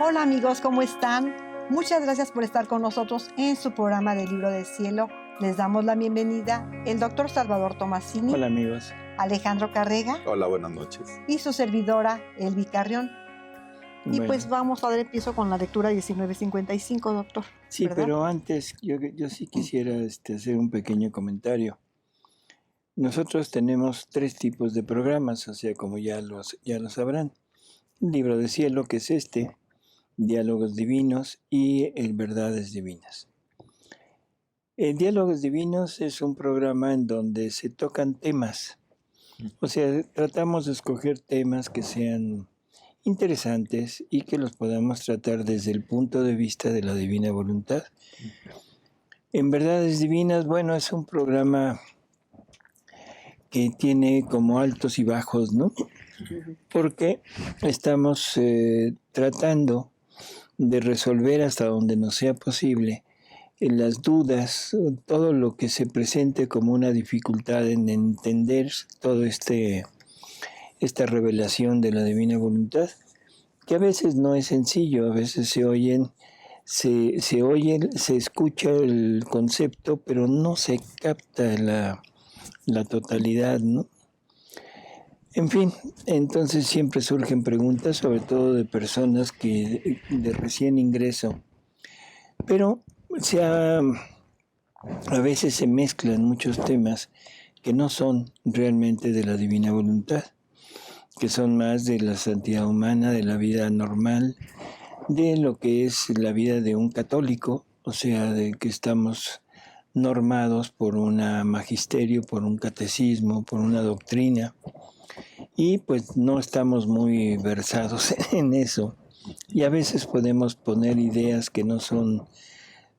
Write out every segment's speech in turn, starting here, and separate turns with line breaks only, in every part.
Hola amigos, ¿cómo están? Muchas gracias por estar con nosotros en su programa de Libro del Cielo. Les damos la bienvenida el doctor Salvador Tomasini.
Hola amigos.
Alejandro Carrega.
Hola, buenas noches.
Y su servidora, Elvi Carrión. Y pues vamos a dar empiezo con la lectura 1955, doctor.
Sí,
¿verdad?
pero antes yo sí quisiera hacer un pequeño comentario. Nosotros tenemos 3 tipos de programas, o sea, como ya lo sabrán. Libro del Cielo, que es Diálogos Divinos y el Verdades Divinas. Diálogos Divinos es un programa en donde se tocan temas. O sea, tratamos de escoger temas que sean interesantes y que los podamos tratar desde el punto de vista de la divina voluntad. En Verdades Divinas, bueno, es un programa que tiene como altos y bajos, ¿no? Porque estamos tratando de resolver hasta donde nos sea posible las dudas, todo lo que se presente como una dificultad en entender todo esta revelación de la divina voluntad, que a veces no es sencillo, a veces se escucha el concepto, pero no se capta la totalidad, ¿no? En fin, entonces siempre surgen preguntas, sobre todo de personas que de recién ingreso, pero a veces se mezclan muchos temas que no son realmente de la divina voluntad, que son más de la santidad humana, de la vida normal, de lo que es la vida de un católico, o sea, de que estamos normados por un magisterio, por un catecismo, por una doctrina, y pues no estamos muy versados en eso, y a veces podemos poner ideas que no son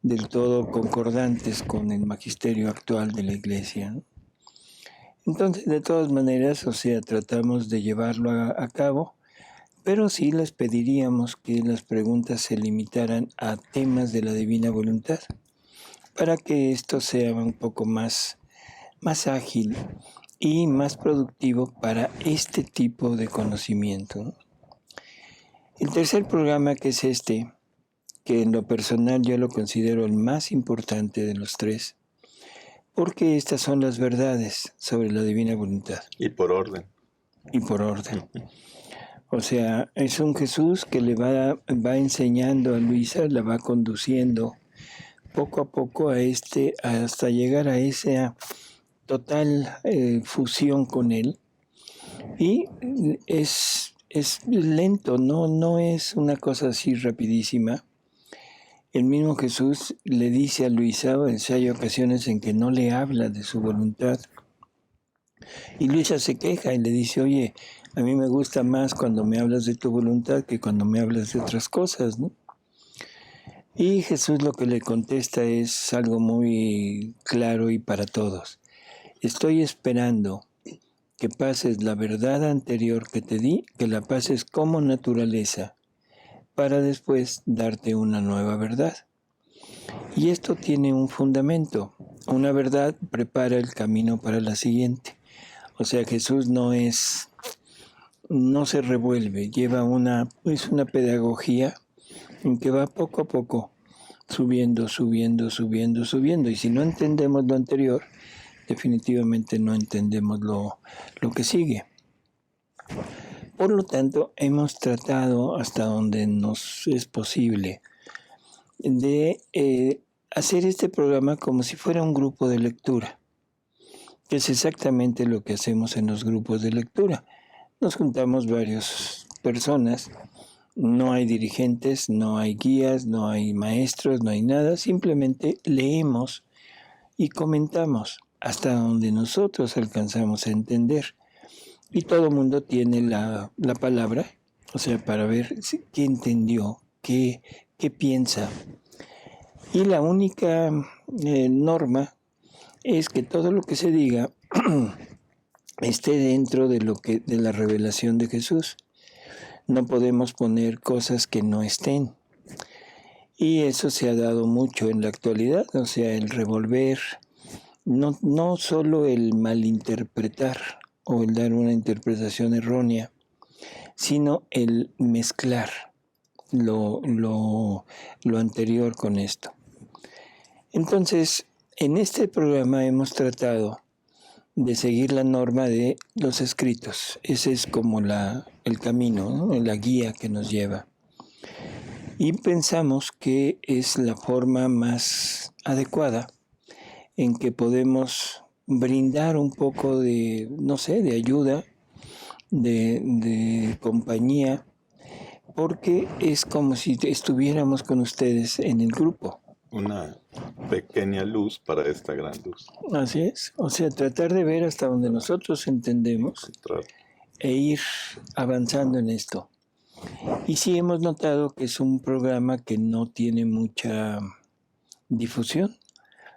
del todo concordantes con el magisterio actual de la Iglesia, ¿no? Entonces, de todas maneras, o sea, tratamos de llevarlo a cabo, pero sí les pediríamos que las preguntas se limitaran a temas de la divina voluntad, para que esto sea un poco más ágil y más productivo para este tipo de conocimiento, ¿no? El tercer programa, que es que en lo personal yo lo considero el más importante de los 3, porque estas son las verdades sobre la divina voluntad.
Y por orden.
Y por orden. O sea, es un Jesús que le va enseñando a Luisa, la va conduciendo poco a poco hasta llegar a esa total fusión con él. Y es lento, no es una cosa así rapidísima. El mismo Jesús le dice a Luisa, hay ocasiones en que no le habla de su voluntad. Y Luisa se queja y le dice, oye, a mí me gusta más cuando me hablas de tu voluntad que cuando me hablas de otras cosas, ¿no? Y Jesús lo que le contesta es algo muy claro y para todos. Estoy esperando que pases la verdad anterior que te di, que la pases como naturaleza, para después darte una nueva verdad. Y esto tiene un fundamento. Una verdad prepara el camino para la siguiente. O sea, Jesús no se revuelve, es una pedagogía en que va poco a poco subiendo. Y si no entendemos lo anterior, definitivamente no entendemos lo que sigue. Por lo tanto, hemos tratado hasta donde nos es posible de hacer este programa como si fuera un grupo de lectura, que es exactamente lo que hacemos en los grupos de lectura. Nos juntamos varias personas, no hay dirigentes, no hay guías, no hay maestros, no hay nada, simplemente leemos y comentamos hasta donde nosotros alcanzamos a entender. Y todo el mundo tiene la palabra, o sea, para ver qué entendió, qué piensa. Y la única norma es que todo lo que se diga esté dentro de la revelación de Jesús. No podemos poner cosas que no estén. Y eso se ha dado mucho en la actualidad, o sea, el revolver, no solo el malinterpretar o el dar una interpretación errónea, sino el mezclar. lo anterior con esto. Entonces, en este programa hemos tratado de seguir la norma de los escritos. Ese es como el camino, ¿no? La guía que nos lleva. Y pensamos que es la forma más adecuada en que podemos brindar un poco de, no sé, de ayuda, de compañía, porque es como si estuviéramos con ustedes en el grupo.
Una pequeña luz para esta gran luz.
Así es, o sea, tratar de ver hasta donde nosotros entendemos e ir avanzando en esto. Y sí hemos notado que es un programa que no tiene mucha difusión,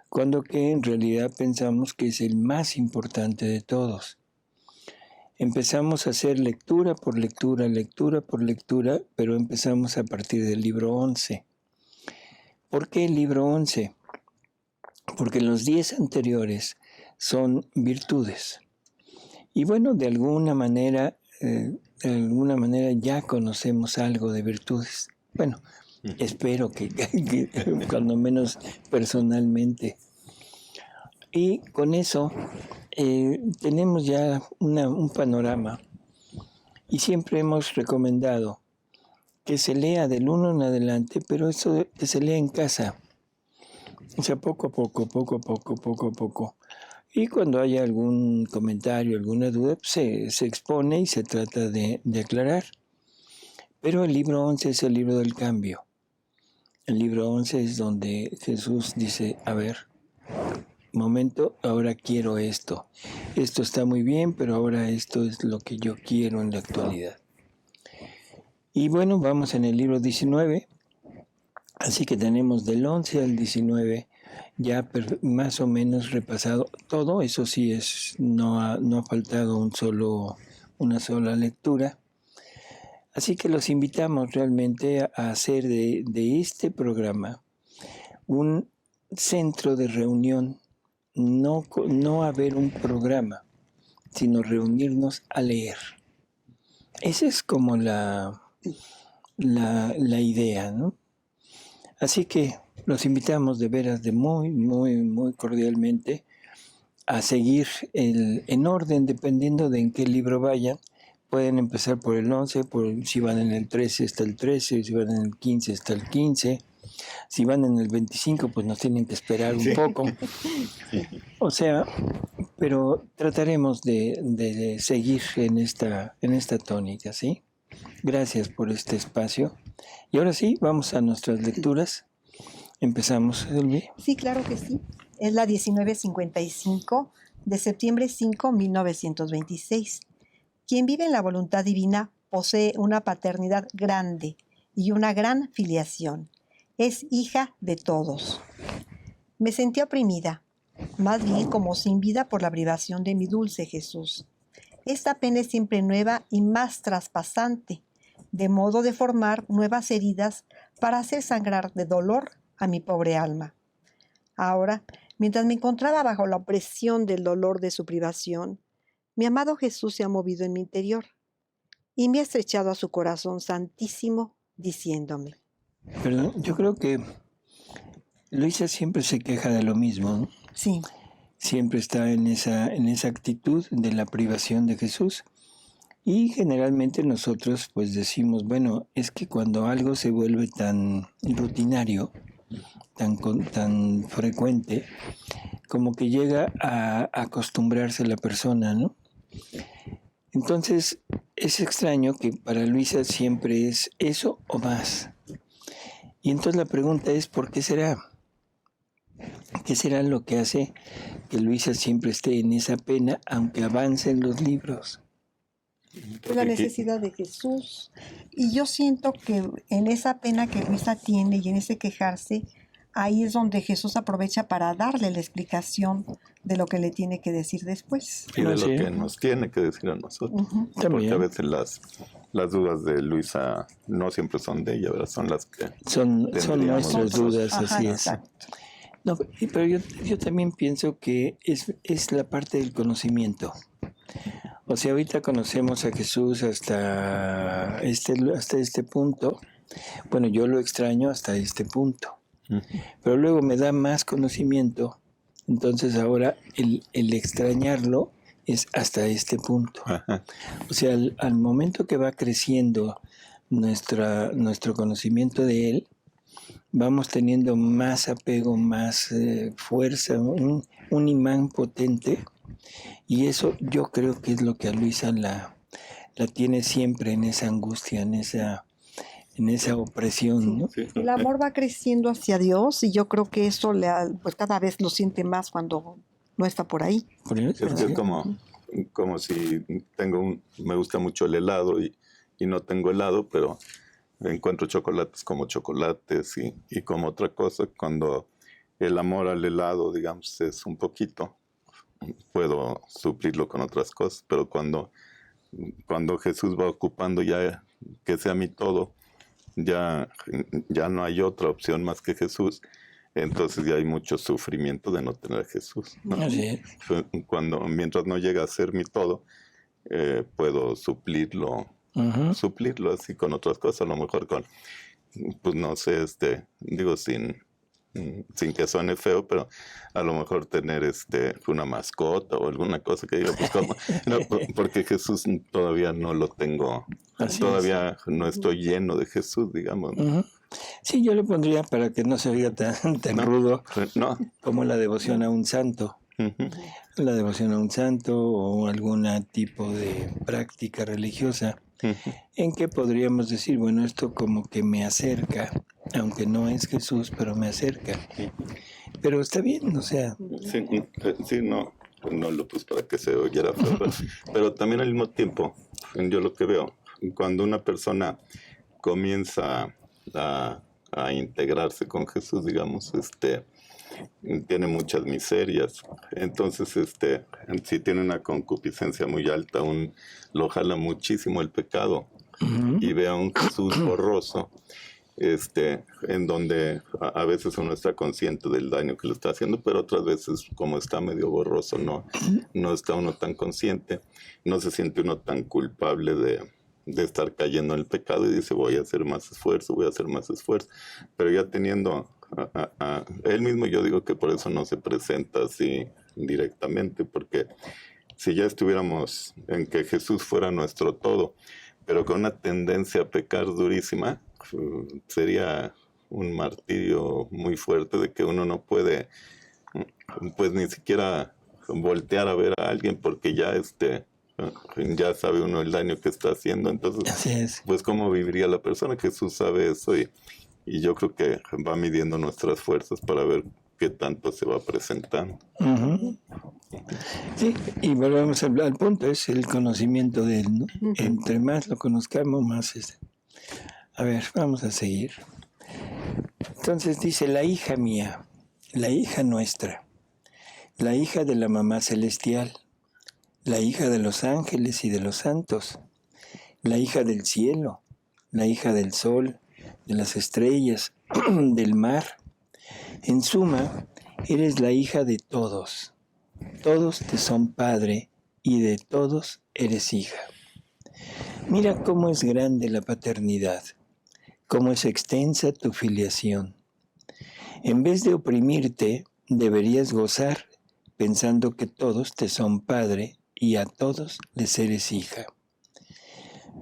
cuando que en realidad pensamos que es el más importante de todos. Empezamos a hacer lectura por lectura, pero empezamos a partir del libro 11. ¿Por qué el libro 11? Porque los 10 anteriores son virtudes. Y bueno, de alguna manera ya conocemos algo de virtudes. Bueno, espero que cuando menos personalmente. Y con eso tenemos ya un panorama. Y siempre hemos recomendado que se lea del 1 en adelante, pero eso que se lea en casa. O sea, poco a poco. Y cuando haya algún comentario, alguna duda, pues se expone y se trata de aclarar. Pero el libro 11 es el libro del cambio. El libro 11 es donde Jesús dice, a ver, momento, ahora quiero esto. Esto está muy bien, pero ahora esto es lo que yo quiero en la actualidad. Y bueno, vamos en el libro 19. Así que tenemos del 11 al 19 ya más o menos repasado todo. Eso sí, no ha faltado una sola lectura. Así que los invitamos realmente a hacer de este programa un centro de reunión. No haber un programa, sino reunirnos a leer. Esa es como la idea, ¿no? Así que los invitamos de veras de muy cordialmente a seguir en orden, dependiendo de en qué libro vayan. Pueden empezar por el 11, si van en el 13 está el 13, si van en el 15 está el 15. Si van en el 25, pues nos tienen que esperar un poco. O sea, pero trataremos de seguir en esta tónica, ¿sí? Gracias por este espacio. Y ahora sí, vamos a nuestras lecturas. Empezamos, Elvi.
Sí, claro que sí. Es la 1955 de septiembre 5, 1926. Quien vive en la voluntad divina posee una paternidad grande y una gran filiación. Es hija de todos. Me sentí oprimida, más bien como sin vida por la privación de mi dulce Jesús. Esta pena es siempre nueva y más traspasante, de modo de formar nuevas heridas para hacer sangrar de dolor a mi pobre alma. Ahora, mientras me encontraba bajo la opresión del dolor de su privación, mi amado Jesús se ha movido en mi interior y me ha estrechado a su corazón santísimo, diciéndome.
Pero yo creo que Luisa siempre se queja de lo mismo, ¿no?
Sí.
Siempre está en esa actitud de la privación de Jesús. Y generalmente nosotros pues decimos, bueno, es que cuando algo se vuelve tan rutinario, tan frecuente, como que llega a acostumbrarse la persona, ¿no? Entonces es extraño que para Luisa siempre es eso o más. Y entonces la pregunta es, ¿por qué será? ¿Qué será lo que hace que Luisa siempre esté en esa pena, aunque avancen los libros?
La necesidad de Jesús. Y yo siento que en esa pena que Luisa tiene y en ese quejarse, ahí es donde Jesús aprovecha para darle la explicación de lo que le tiene que decir después.
Y de lo que nos tiene que decir a nosotros.
Uh-huh.
Porque a veces las dudas de Luisa no siempre son de ella, ¿verdad? Son las que
son nuestras dudas.
Ajá,
así
exacto.
es. No, pero yo también pienso que es la parte del conocimiento. O sea, ahorita conocemos a Jesús hasta este punto, bueno, yo lo extraño hasta este punto.
Ujú.
Pero luego me da más conocimiento, entonces ahora el extrañarlo es hasta este punto.
Ajá.
O sea, al momento que va creciendo nuestro conocimiento de él, vamos teniendo más apego, más fuerza, un imán potente, y eso yo creo que es lo que a Luisa la tiene siempre en esa angustia, en esa opresión, ¿no?
Sí.
El amor va creciendo hacia Dios y yo creo que eso pues cada vez lo siente más cuando no está por ahí.
Por eso,
Es que
sí.
es como si me gusta mucho el helado y no tengo helado, pero encuentro chocolates como chocolates y como otra cosa. Cuando el amor al helado, digamos, es un poquito, puedo suplirlo con otras cosas, pero cuando Jesús va ocupando ya que sea mi todo, ya no hay otra opción más que Jesús, entonces ya hay mucho sufrimiento de no tener a Jesús, ¿no?
Así es.
Mientras no llega a ser mi todo, puedo suplirlo así con otras cosas, a lo mejor con, pues no sé, digo sin que suene feo, pero a lo mejor tener una mascota o alguna cosa que diga, pues como, no, porque Jesús todavía no lo tengo,
Así
todavía no estoy lleno de Jesús, digamos.
Ujú. Sí, yo le pondría para que no se oiga tan rudo
No.
como la devoción a un santo.
Ujú.
La devoción a un santo o algún tipo de práctica religiosa
Ujú.
en que podríamos decir, bueno, esto como que me acerca, aunque no es Jesús, pero me acerca. Pero está bien, o sea,
Sí, no lo puse para que se oyera feo, pero también al mismo tiempo, yo lo que veo, cuando una persona comienza a integrarse con Jesús, digamos, tiene muchas miserias, entonces si tiene una concupiscencia muy alta, lo jala muchísimo el pecado, y ve a un Jesús borroso, en donde a veces uno está consciente del daño que le está haciendo, pero otras veces, como está medio borroso, no está uno tan consciente, no se siente uno tan culpable de estar cayendo en el pecado, y dice, voy a hacer más esfuerzo, pero ya teniendo a él mismo, yo digo que por eso no se presenta así directamente, porque si ya estuviéramos en que Jesús fuera nuestro todo, pero con una tendencia a pecar durísima, sería un martirio muy fuerte de que uno no puede, pues ni siquiera voltear a ver a alguien porque ya sabe uno el daño que está haciendo. Entonces,
así es.
pues cómo viviría la persona. Jesús sabe eso, y yo creo que va midiendo nuestras fuerzas para ver qué tanto se va presentando.
Ujú. Sí, y volvemos al punto, es el conocimiento de él, ¿no? Entre más lo conozcamos, más es. A ver, vamos a seguir. Entonces dice, la hija mía, la hija nuestra, la hija de la mamá celestial, la hija de los ángeles y de los santos, la hija del cielo, la hija del sol, de las estrellas, del mar. En suma, eres la hija de todos. Todos te son padre y de todos eres hija. Mira cómo es grande la paternidad, cómo es extensa tu filiación. En vez de oprimirte, deberías gozar pensando que todos te son padre y a todos les eres hija.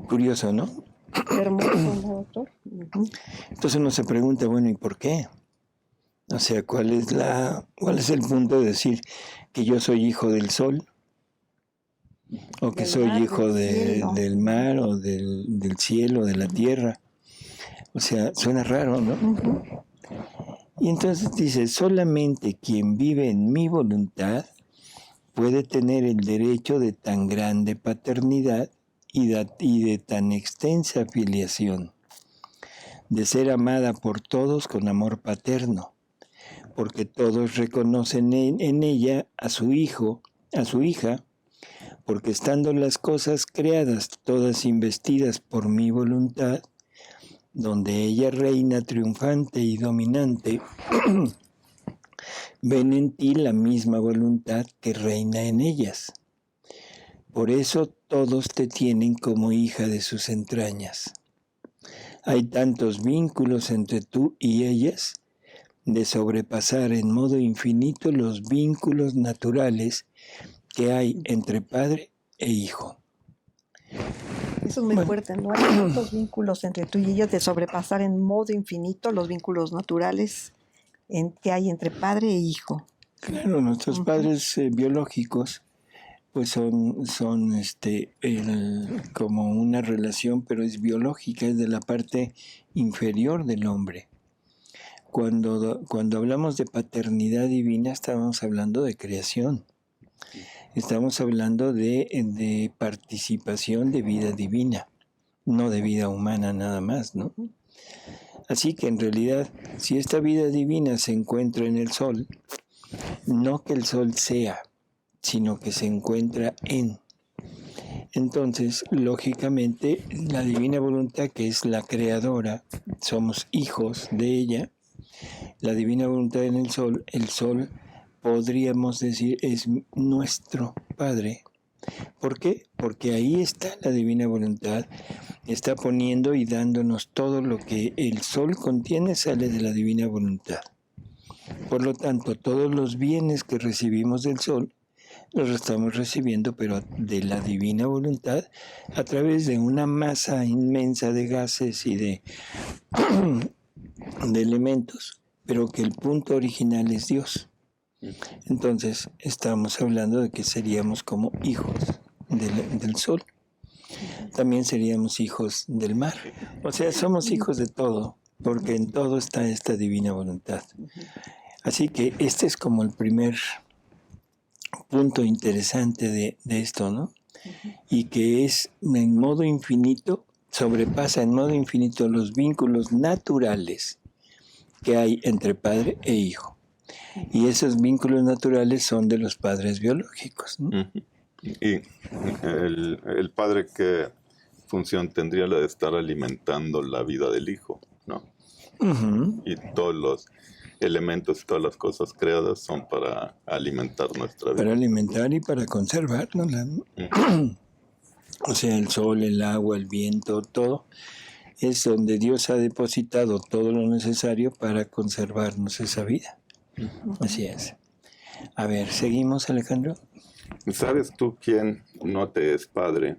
Curioso, ¿no?
Hermoso, ¿no, doctor?
Entonces uno se pregunta, bueno, ¿y por qué? O sea, ¿cuál es el punto de decir que yo soy hijo del sol? O que
Del
soy
mar,
hijo
del cielo.
del mar o del cielo, de la tierra. O sea, suena raro, ¿no?
Ujú.
Y entonces dice, solamente quien vive en mi voluntad puede tener el derecho de tan grande paternidad y de tan extensa filiación, de ser amada por todos con amor paterno, porque todos reconocen en ella a su hijo, a su hija, porque estando las cosas creadas todas investidas por mi voluntad, donde ella reina triunfante y dominante, ven en ti la misma voluntad que reina en ellas. Por eso todos te tienen como hija de sus entrañas. Hay tantos vínculos entre tú y ellas de sobrepasar en modo infinito los vínculos naturales que hay entre padre e hijo.
Eso es muy fuerte, ¿no? Hay tantos vínculos entre tú y ellos de sobrepasar en modo infinito los vínculos naturales que hay entre padre e hijo.
Claro, nuestros padres biológicos pues son como una relación, pero es biológica, es de la parte inferior del hombre. Cuando hablamos de paternidad divina, estamos hablando de creación. Estamos hablando de participación de vida divina, no de vida humana nada más, ¿no? Así que en realidad, si esta vida divina se encuentra en el sol, no que el sol sea, sino que se encuentra en. Entonces, lógicamente, la divina voluntad, que es la creadora, somos hijos de ella, la divina voluntad en el sol podríamos decir es nuestro Padre. ¿Por qué? Porque ahí está la divina voluntad, está poniendo y dándonos todo lo que el sol contiene, sale de la divina voluntad. Por lo tanto, todos los bienes que recibimos del sol los estamos recibiendo, pero de la divina voluntad, a través de una masa inmensa de gases y de elementos, pero que el punto original es Dios. Entonces, estamos hablando de que seríamos como hijos del sol. También seríamos hijos del mar. O sea, somos hijos de todo, porque en todo está esta divina voluntad. Así que este es como el primer punto interesante de esto, ¿no? Y que es en modo infinito, sobrepasa en modo infinito los vínculos naturales que hay entre padre e hijo. Y esos vínculos naturales son de los padres biológicos, ¿no?
Y el padre, ¿qué función tendría la de estar alimentando la vida del hijo, ¿no? Y todos los elementos, todas las cosas creadas son para alimentar nuestra vida.
Para alimentar y para conservarnos. O sea, el sol, el agua, el viento, todo es donde Dios ha depositado todo lo necesario para conservarnos esa vida. Así es. A ver, ¿seguimos, Alejandro?
¿Sabes tú quién no te es padre?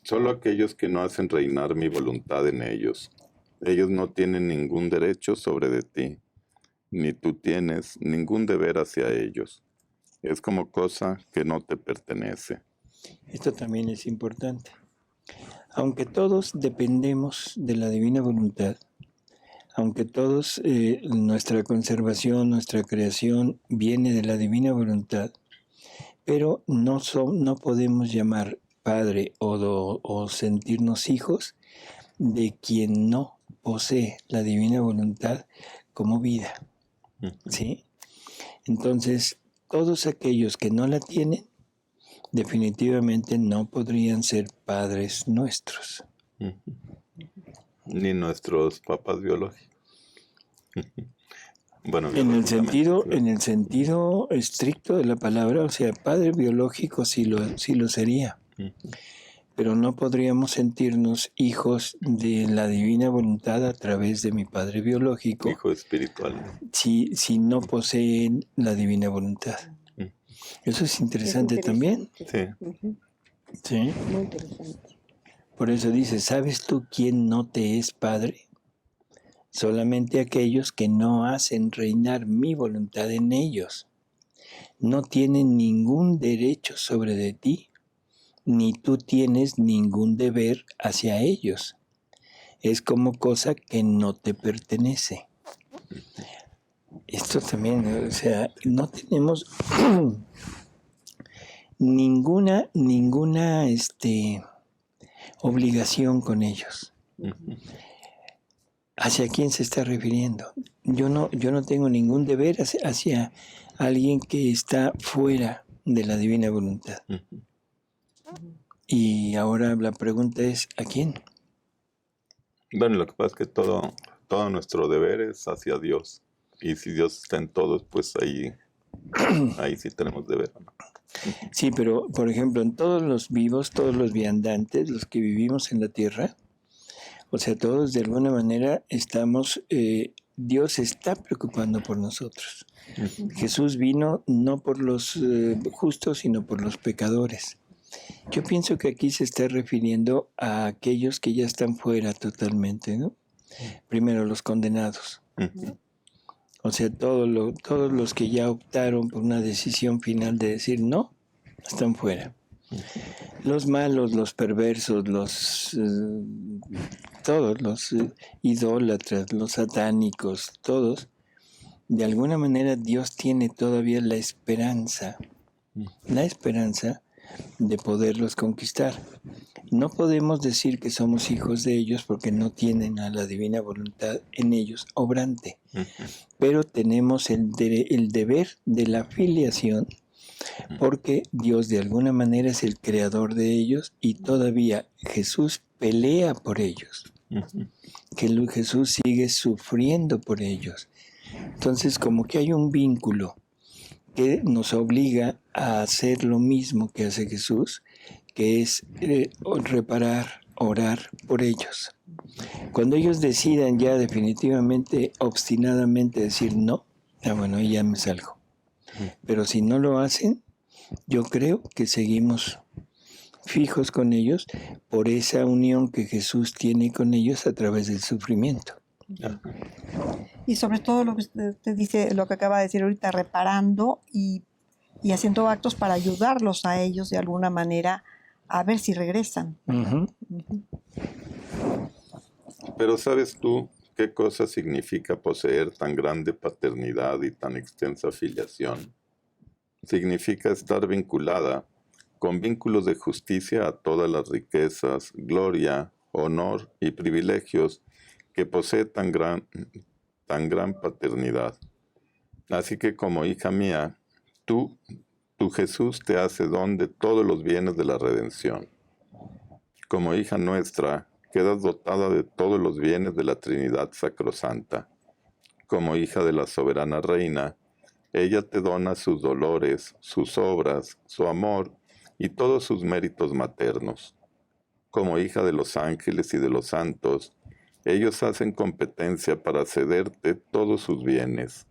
Solo aquellos que no hacen reinar mi voluntad en ellos. Ellos no tienen ningún derecho sobre de ti, ni tú tienes ningún deber hacia ellos. Es como cosa que no te pertenece.
Esto también es importante. Aunque todos dependemos de la divina voluntad, aunque todos nuestra conservación, nuestra creación viene de la divina voluntad, pero no podemos llamar padre o sentirnos hijos de quien no posee la divina voluntad como vida. ¿Sí? Entonces, todos aquellos que no la tienen, definitivamente no podrían ser padres nuestros.
Ni nuestros papás biológicos. Bueno,
en el sentido estricto de la palabra, o sea, padre biológico sí lo sería. Pero no podríamos sentirnos hijos de la divina voluntad a través de mi padre biológico.
Hijo espiritual.
Si no poseen la divina voluntad. Eso es interesante también.
Sí.
Sí.
Muy interesante.
Por eso dice, ¿sabes tú quién no te es padre? Solamente aquellos que no hacen reinar mi voluntad en ellos. No tienen ningún derecho sobre de ti, ni tú tienes ningún deber hacia ellos. Es como cosa que no te pertenece. Esto también, o sea, no tenemos ninguna obligación con ellos. ¿Hacia quién se está refiriendo? Yo no tengo ningún deber hacia alguien que está fuera de la divina voluntad. Y ahora la pregunta es, ¿a quién?
Bueno, lo que pasa es que todo nuestro deber es hacia Dios. Y si Dios está en todos, pues ahí sí tenemos deber, ¿no?
Sí, pero por ejemplo, en todos los vivos, todos los viandantes, los que vivimos en la tierra, O sea, todos de alguna manera estamos, Dios se está preocupando por nosotros. Jesús vino no por los justos, sino por los pecadores. Yo pienso que aquí se está refiriendo a aquellos que ya están fuera totalmente, ¿no? Primero, los condenados. O sea, todos los que ya optaron por una decisión final de decir no, están fuera. Los malos, los perversos, todos los idólatras, los satánicos, todos, de alguna manera Dios tiene todavía la esperanza de poderlos conquistar. No podemos decir que somos hijos de ellos porque no tienen a la divina voluntad en ellos obrante, pero tenemos el deber de la filiación porque Dios de alguna manera es el creador de ellos y todavía Jesús pelea por ellos, que Jesús sigue sufriendo por ellos. Entonces como que hay un vínculo que nos obliga a hacer lo mismo que hace Jesús, que es reparar, orar por ellos. Cuando ellos decidan ya definitivamente, obstinadamente decir no, bueno, ahí ya me salgo. Pero si no lo hacen, yo creo que seguimos fijos con ellos por esa unión que Jesús tiene con ellos a través del sufrimiento.
Y sobre todo lo que usted dice, lo que acaba de decir ahorita, reparando y haciendo actos para ayudarlos a ellos de alguna manera a ver si regresan.
Pero ¿sabes tú qué cosa significa poseer tan grande paternidad y tan extensa filiación? Significa estar vinculada con vínculos de justicia a todas las riquezas, gloria, honor y privilegios que posee tan gran paternidad. Así que como hija mía, tu Jesús te hace don de todos los bienes de la redención. Como hija nuestra, quedas dotada de todos los bienes de la Trinidad Sacrosanta. Como hija de la soberana Reina, ella te dona sus dolores, sus obras, su amor y todos sus méritos maternos. Como hija de los ángeles y de los santos, ellos hacen competencia para cederte todos sus bienes.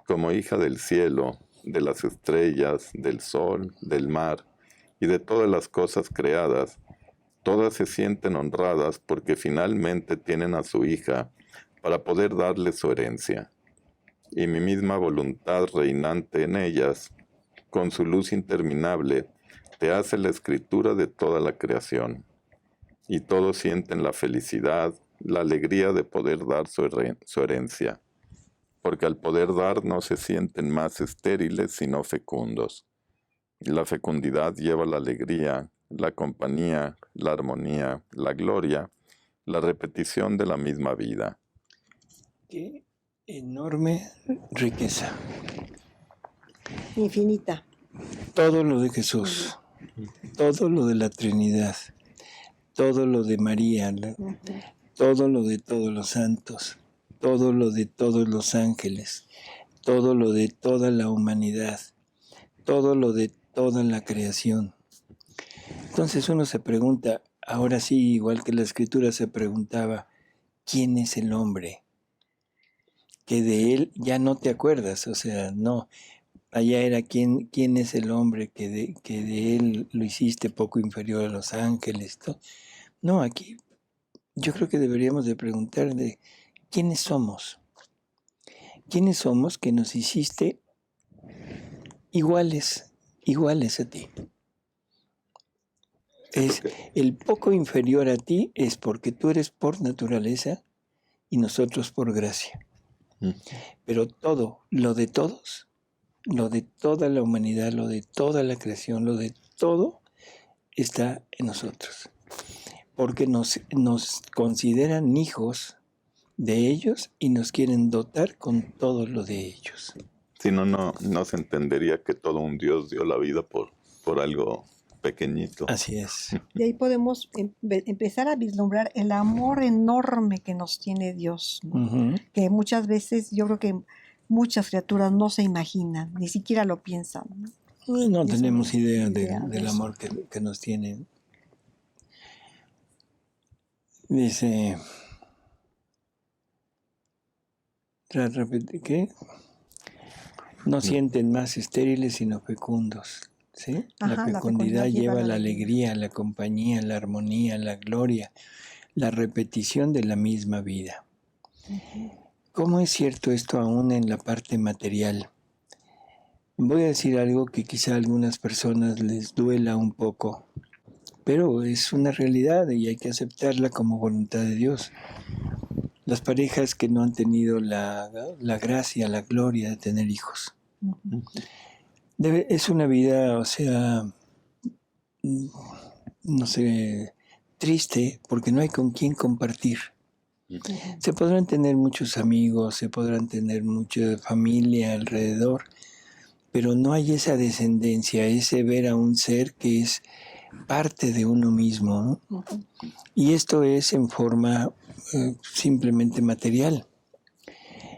Como hija del cielo, de las estrellas, del sol, del mar y de todas las cosas creadas, todas se sienten honradas porque finalmente tienen a su hija para poder darle su herencia. Y mi misma voluntad reinante en ellas, con su luz interminable, te hace la escritura de toda la creación. Y todos sienten la felicidad, la alegría de poder dar su herencia, porque al poder dar no se sienten más estériles sino fecundos. La fecundidad lleva la alegría, la compañía, la armonía, la gloria, la repetición de la misma vida.
Qué enorme riqueza.
Infinita.
Todo lo de Jesús, todo lo de la Trinidad, todo lo de María, todo lo de todos los santos, todo lo de todos los ángeles, todo lo de toda la humanidad, todo lo de toda la creación. Entonces uno se pregunta, ahora sí, igual que la Escritura se preguntaba, ¿quién es el hombre? Que de él ya no te acuerdas, o sea, no, allá era quién es el hombre que de él lo hiciste poco inferior a los ángeles. No, aquí yo creo que deberíamos de preguntar de quiénes somos. ¿Quiénes somos que nos hiciste iguales a ti? Es el poco inferior a ti es porque tú eres por naturaleza y nosotros por gracia. Pero todo, lo de todos, lo de toda la humanidad, lo de toda la creación, lo de todo está en nosotros. Porque nos consideran hijos de ellos y nos quieren dotar con todo lo de ellos.
Si no, no se entendería que todo un Dios dio la vida por algo pequeñito.
Así es.
Y ahí podemos empezar a vislumbrar el amor enorme que nos tiene Dios, ¿no? Que muchas veces yo creo que muchas criaturas no se imaginan, ni siquiera lo piensan, ¿no?
No tenemos idea del amor que nos tienen. Dice, ¿qué? No sienten más estériles sino fecundos. ¿Sí? La
Ajá, la
fecundidad lleva la alegría, la compañía, la armonía, la gloria, la repetición de la misma vida. ¿Cómo es cierto esto aún en la parte material? Voy a decir algo que quizá a algunas personas les duela un poco, pero es una realidad y hay que aceptarla como voluntad de Dios. Las parejas que no han tenido la gracia, la gloria de tener hijos. Es una vida, o sea, no sé, triste porque no hay con quién compartir. Se podrán tener muchos amigos, se podrán tener mucha familia alrededor, pero no hay esa descendencia, ese ver a un ser que es parte de uno mismo, ¿no? Y esto es en forma simplemente material.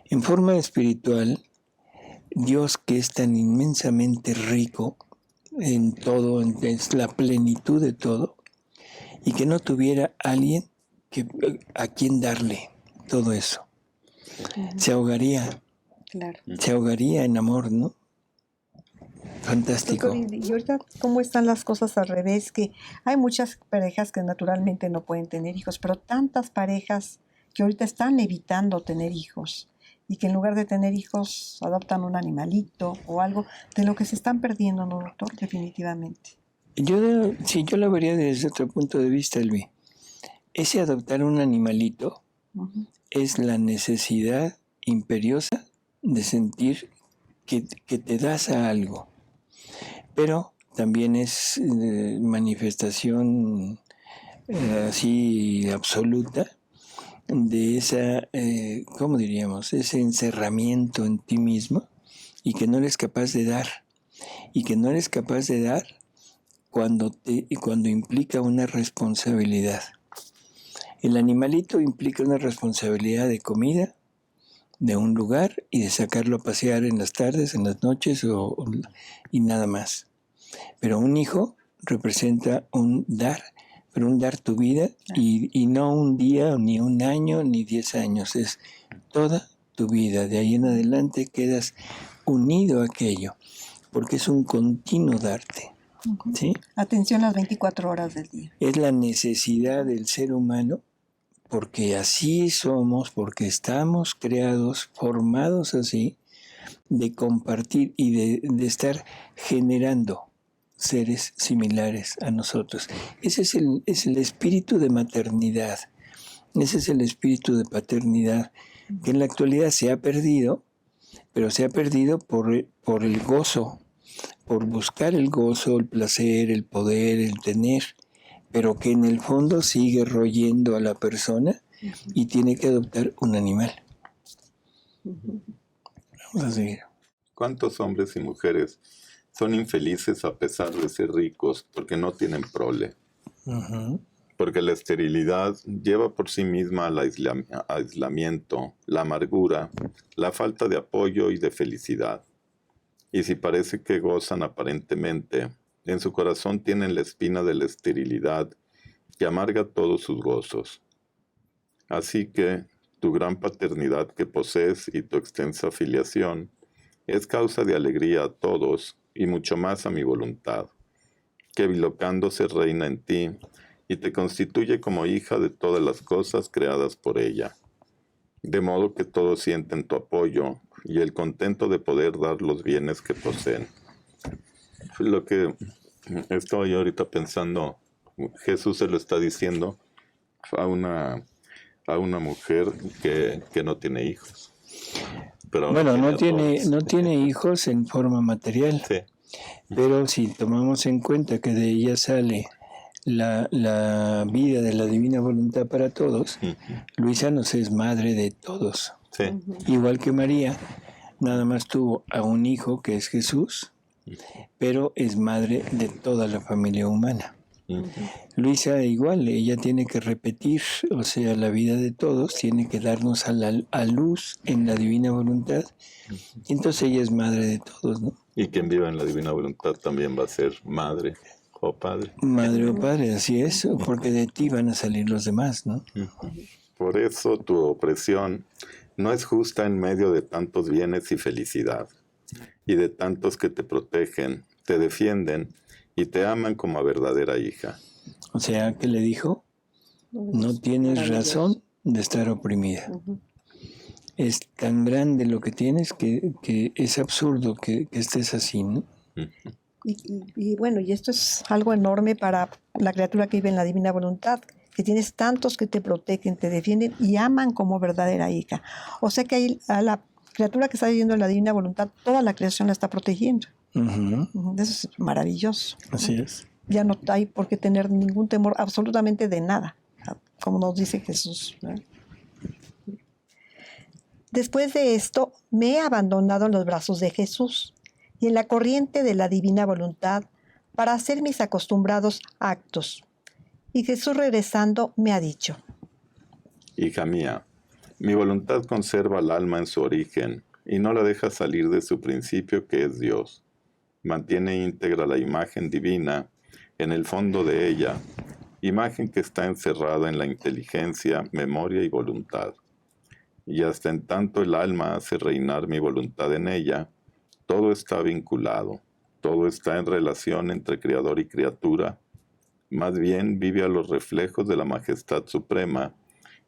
En forma espiritual, Dios, que es tan inmensamente rico en todo, es la plenitud de todo, y que no tuviera alguien a quien darle todo eso. Se ahogaría.
Claro.
Se ahogaría en amor, ¿no? Fantástico.
Doctor, y ahorita, ¿cómo están las cosas al revés? Que hay muchas parejas que naturalmente no pueden tener hijos, pero tantas parejas que ahorita están evitando tener hijos y que en lugar de tener hijos adoptan un animalito o algo, de lo que se están perdiendo, ¿no, doctor? Definitivamente.
Yo lo vería desde otro punto de vista, Elvi. Ese adoptar un animalito es la necesidad imperiosa de sentir que te das a algo. Pero también es manifestación así absoluta de esa, ¿cómo diríamos? Ese encerramiento en ti mismo y que no eres capaz de dar. Y que no eres capaz de dar cuando implica una responsabilidad. El animalito implica una responsabilidad de comida, de un lugar y de sacarlo a pasear en las tardes, en las noches y nada más. Pero un hijo representa un dar, pero un dar tu vida y no un día, ni un año, ni 10 años, es toda tu vida. De ahí en adelante quedas unido a aquello, porque es un continuo darte. ¿Sí?
Atención las 24 horas del día.
Es la necesidad del ser humano, porque así somos, porque estamos creados, formados así, de compartir y de estar generando seres similares a nosotros. Ese es el espíritu de maternidad, ese es el espíritu de paternidad, que en la actualidad se ha perdido, pero se ha perdido por el gozo, por buscar el gozo, el placer, el poder, el tener, pero que en el fondo sigue royendo a la persona y tiene que adoptar un animal. Vamos a seguir.
¿Cuántos hombres y mujeres son infelices a pesar de ser ricos porque no tienen prole? Porque la esterilidad lleva por sí misma al aislamiento, la amargura, la falta de apoyo y de felicidad. Y si parece que gozan aparentemente, en su corazón tienen la espina de la esterilidad que amarga todos sus gozos. Así que tu gran paternidad que posees y tu extensa filiación es causa de alegría a todos y mucho más a mi voluntad, que bilocándose reina en ti y te constituye como hija de todas las cosas creadas por ella, de modo que todos sienten tu apoyo y el contento de poder dar los bienes que poseen. Lo que estoy ahorita pensando, Jesús se lo está diciendo a una mujer que no tiene hijos. Pero
bueno, no tiene hijos en forma material,
sí.
Pero si tomamos en cuenta que de ella sale la vida de la divina voluntad para todos, Luisa nos es madre de todos.
Sí.
Igual que María, nada más tuvo a un hijo que es Jesús, pero es madre de toda la familia humana. Luisa igual, ella tiene que repetir, o sea, la vida de todos, tiene que darnos a luz en la divina voluntad, y entonces ella es madre de todos, ¿no?
Y quien viva en la divina voluntad también va a ser madre. o padre.
Madre o padre, así es, porque de ti van a salir los demás, ¿no?
Por eso tu opresión no es justa en medio de tantos bienes y felicidad, y de tantos que te protegen, te defienden y te aman como a verdadera hija.
O sea, ¿qué le dijo? No tienes razón de estar oprimida. Es tan grande lo que tienes que es absurdo que estés así, ¿no?
Y bueno, y esto es algo enorme para la criatura que vive en la divina voluntad, que tienes tantos que te protegen, te defienden y aman como verdadera hija. O sea que ahí, a la criatura que está viviendo en la divina voluntad, toda la creación la está protegiendo. Eso es maravilloso.
Así es.
Ya no hay por qué tener ningún temor absolutamente de nada, como nos dice Jesús, ¿no? Después de esto, me he abandonado en los brazos de Jesús y en la corriente de la divina voluntad para hacer mis acostumbrados actos. Y Jesús, regresando, me ha dicho:
Hija mía, mi voluntad conserva al alma en su origen y no la deja salir de su principio, que es Dios. Mantiene íntegra la imagen divina en el fondo de ella, imagen que está encerrada en la inteligencia, memoria y voluntad. Y hasta en tanto el alma hace reinar mi voluntad en ella, todo está vinculado, todo está en relación entre creador y criatura. Más bien vive a los reflejos de la majestad suprema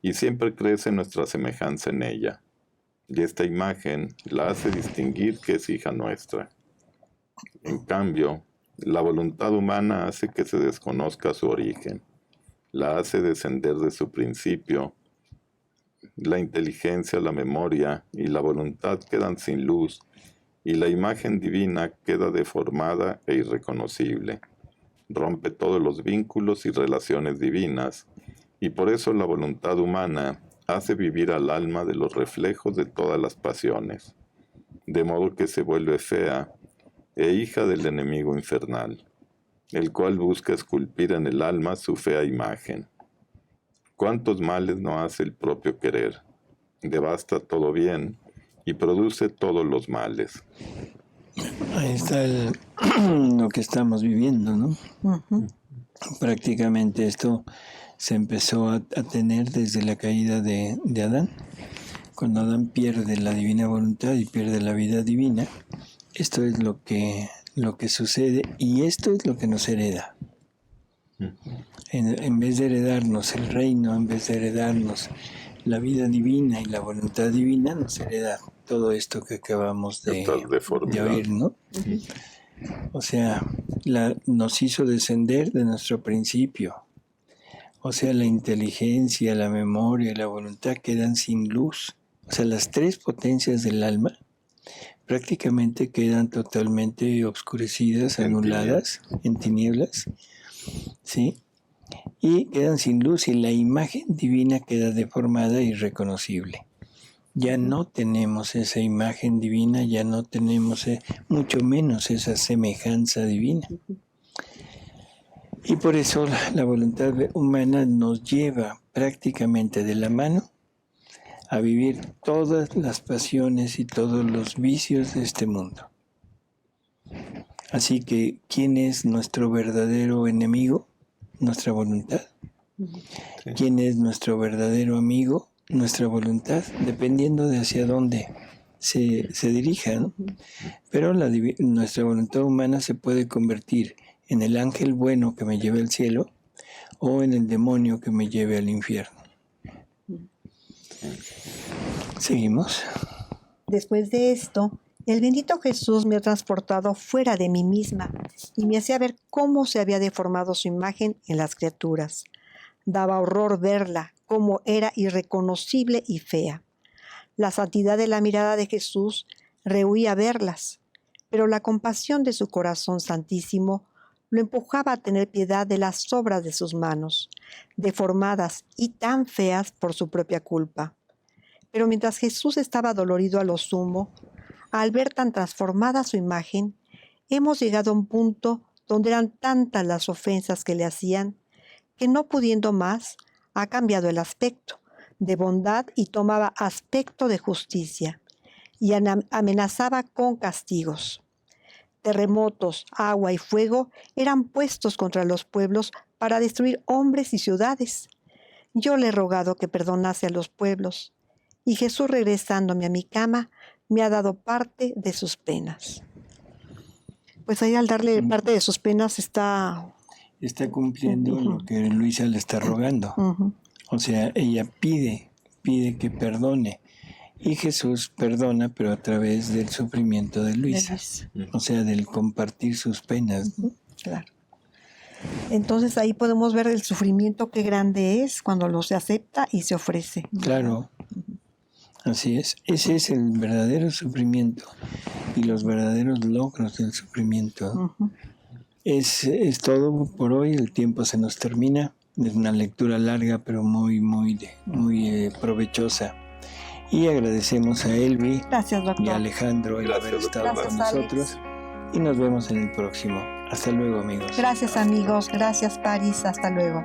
y siempre crece nuestra semejanza en ella. Y esta imagen la hace distinguir que es hija nuestra. En cambio, la voluntad humana hace que se desconozca su origen, la hace descender de su principio. La inteligencia, la memoria y la voluntad quedan sin luz, y la imagen divina queda deformada e irreconocible. Rompe todos los vínculos y relaciones divinas, y por eso la voluntad humana hace vivir al alma de los reflejos de todas las pasiones, de modo que se vuelve fea e hija del enemigo infernal, el cual busca esculpir en el alma su fea imagen. ¿Cuántos males no hace el propio querer? Devasta todo bien y produce todos los males.
Ahí está lo que estamos viviendo, ¿no? Prácticamente esto se empezó a tener desde la caída de Adán. Cuando Adán pierde la divina voluntad y pierde la vida divina, esto es lo que sucede, y esto es lo que nos hereda. En vez de heredarnos el reino, en vez de heredarnos la vida divina y la voluntad divina, nos hereda todo esto que acabamos de oír, ¿no? O sea, nos hizo descender de nuestro principio. O sea, la inteligencia, la memoria y la voluntad quedan sin luz. O sea, las tres potencias del alma prácticamente quedan totalmente obscurecidas, anuladas, en tinieblas, ¿sí? Y quedan sin luz, y la imagen divina queda deformada e irreconocible. Ya no tenemos esa imagen divina, ya no tenemos mucho menos esa semejanza divina. Y por eso la voluntad humana nos lleva prácticamente de la mano a vivir todas las pasiones y todos los vicios de este mundo. Así que, ¿quién es nuestro verdadero enemigo? Nuestra voluntad. ¿Quién es nuestro verdadero amigo? Nuestra voluntad, dependiendo de hacia dónde se dirija, ¿no? Pero nuestra voluntad humana se puede convertir en el ángel bueno que me lleve al cielo o en el demonio que me lleve al infierno. Seguimos.
Después de esto, el bendito Jesús me ha transportado fuera de mí misma y me hacía ver cómo se había deformado su imagen en las criaturas. Daba horror verla, cómo era irreconocible y fea. La santidad de la mirada de Jesús rehuía verlas, pero la compasión de su corazón santísimo lo empujaba a tener piedad de las obras de sus manos, deformadas y tan feas por su propia culpa. Pero mientras Jesús estaba dolorido a lo sumo, al ver tan transformada su imagen, hemos llegado a un punto donde eran tantas las ofensas que le hacían, que no pudiendo más, ha cambiado el aspecto de bondad y tomaba aspecto de justicia, y amenazaba con castigos. terremotos, agua y fuego eran puestos contra los pueblos para destruir hombres y ciudades. Yo le he rogado que perdonase a los pueblos, y Jesús, regresándome a mi cama, me ha dado parte de sus penas. Pues ahí, al darle parte de sus penas, está
cumpliendo lo que Luisa le está rogando. O sea, ella pide que perdone. Y Jesús perdona, pero a través del sufrimiento de Luisa. O sea, del compartir sus penas.
Claro. Entonces ahí podemos ver el sufrimiento qué grande es cuando lo se acepta y se ofrece.
Claro. Así es. Ese es el verdadero sufrimiento y los verdaderos logros del sufrimiento. Es todo por hoy. El tiempo se nos termina. Es una lectura larga, pero muy provechosa. Y agradecemos a Elvi.
Gracias, doctor.
Y a Alejandro el haber estado con nosotros. Y nos vemos en el próximo. Hasta luego, amigos.
Gracias, amigos. Gracias, París. Hasta luego.